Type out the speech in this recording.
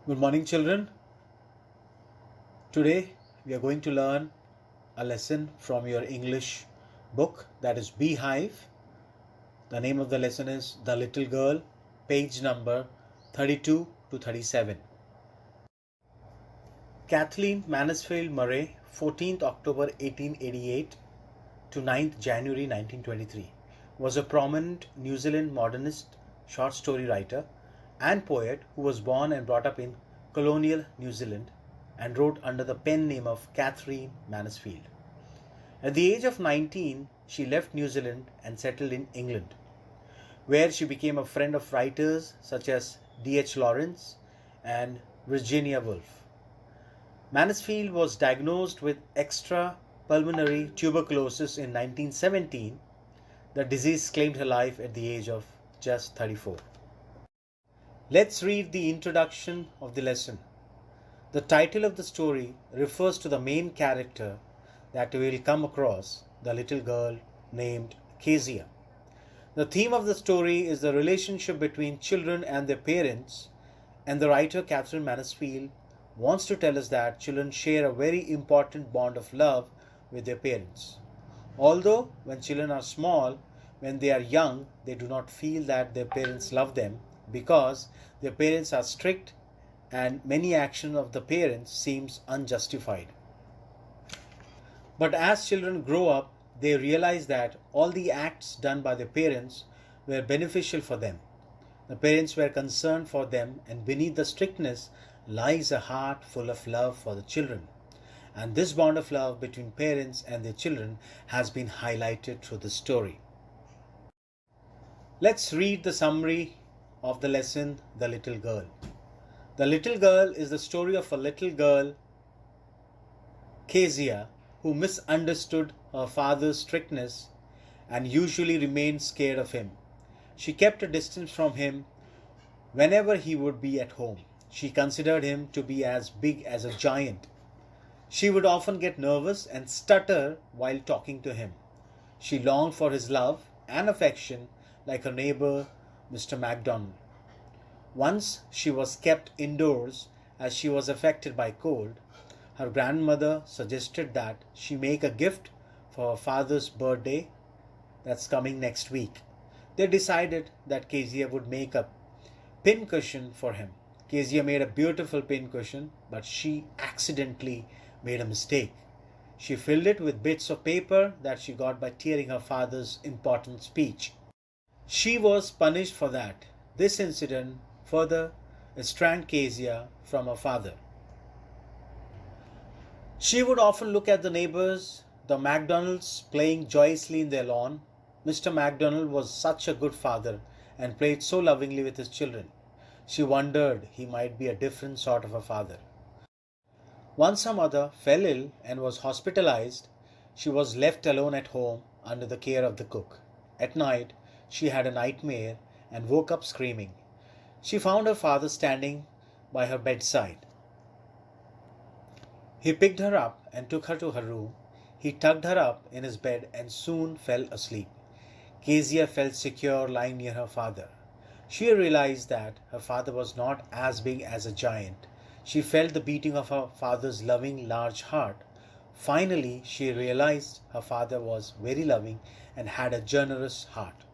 Good morning, children. Today we are going to learn a lesson from your English book, that is Beehive. The name of the lesson is The Little Girl, page number 32 to 37. Kathleen Mansfield Murray, 14th October 1888 to 9th January 1923, was a prominent New Zealand modernist short story writer and poet who was born and brought up in colonial New Zealand and wrote under the pen name of Katherine Mansfield. At the age of 19, she left New Zealand and settled in England, where she became a friend of writers such as D.H. Lawrence and Virginia Woolf. Mansfield was diagnosed with extrapulmonary tuberculosis in 1917. The disease claimed her life at the age of just 34. Let's read the introduction of the lesson. The title of the story refers to the main character that we will come across, the little girl named Kezia. The theme of the story is the relationship between children and their parents, and the writer Katherine Mansfield wants to tell us that children share a very important bond of love with their parents. Although when children are small, when they are young, they do not feel that their parents love them because their parents are strict and many actions of the parents seems unjustified. But as children grow up, they realize that all the acts done by their parents were beneficial for them. The parents were concerned for them, and beneath the strictness lies a heart full of love for the children. And this bond of love between parents and their children has been highlighted through the story. Let's read the summary of the lesson, The Little Girl. The Little Girl is the story of a little girl, Kezia, who misunderstood her father's strictness and usually remained scared of him. She kept a distance from him whenever he would be at home. She considered him to be as big as a giant. She would often get nervous and stutter while talking to him. She longed for his love and affection like her neighbor, Mr. MacDonald. Once she was kept indoors as she was affected by cold. Her grandmother suggested that she make a gift for her father's birthday that's coming next week. They decided that Kezia would make a pin cushion for him. Kezia made a beautiful pin cushion, but she accidentally made a mistake. She filled it with bits of paper that she got by tearing her father's important speech. She was punished for that. This incident further estranged Kezia from her father. She would often look at the neighbors, the MacDonalds, playing joyously in their lawn. Mr. MacDonald was such a good father and played so lovingly with his children. She wondered he might be a different sort of a father. Once her mother fell ill and was hospitalized. She was left alone at home under the care of the cook. At night, she had a nightmare and woke up screaming. She found her father standing by her bedside. He picked her up and took her to her room. He tucked her up in his bed and soon fell asleep. Kezia felt secure lying near her father. She realized that her father was not as big as a giant. She felt the beating of her father's loving, large heart. Finally, she realized her father was very loving and had a generous heart.